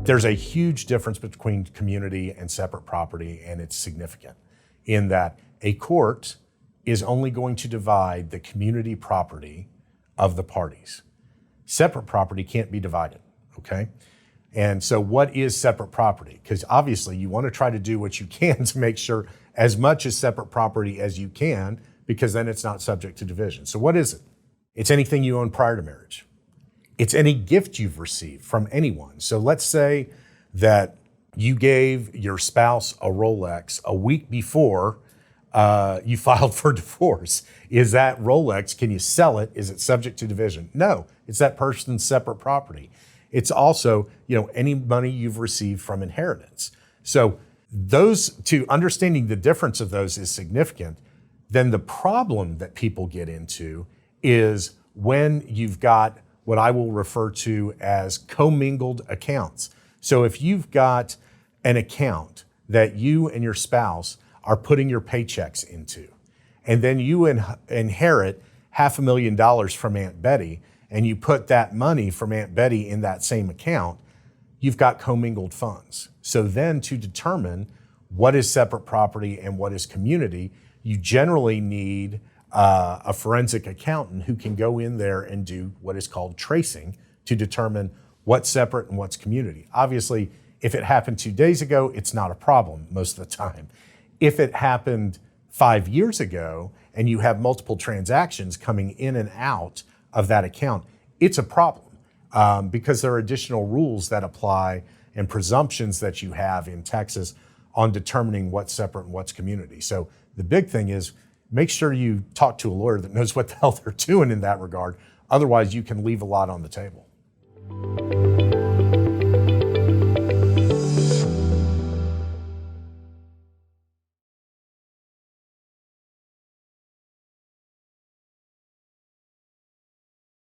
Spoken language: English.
There's a huge difference between community and separate property, and it's significant in that a court is only going to divide the community property of the parties. Separate property can't be divided, okay? And so what is separate property? Because obviously you want to try to do what you can to make sure as much is separate property as you can, because then it's not subject to division. So what is it? It's anything you own prior to marriage. It's any gift you've received from anyone. So let's say that you gave your spouse a Rolex a week before you filed for divorce. Is that Rolex, can you sell it? Is it subject to division? No, it's that person's separate property. It's also, any money you've received from inheritance. So those two, understanding the difference of those is significant. Then the problem that people get into is when you've got what I will refer to as commingled accounts. So if you've got an account that you and your spouse are putting your paychecks into, and then you inherit $500,000 from Aunt Betty, and you put that money from Aunt Betty in that same account, you've got commingled funds. So then to determine what is separate property and what is community, you generally need a forensic accountant who can go in there and do what is called tracing to determine what's separate and what's community. Obviously, if it happened 2 days ago, it's not a problem most of the time. If it happened 5 years ago and you have multiple transactions coming in and out of that account, it's a problem because there are additional rules that apply and presumptions that you have in Texas on determining what's separate and what's community. So the big thing is make sure you talk to a lawyer that knows what the hell they're doing in that regard. Otherwise, you can leave a lot on the table.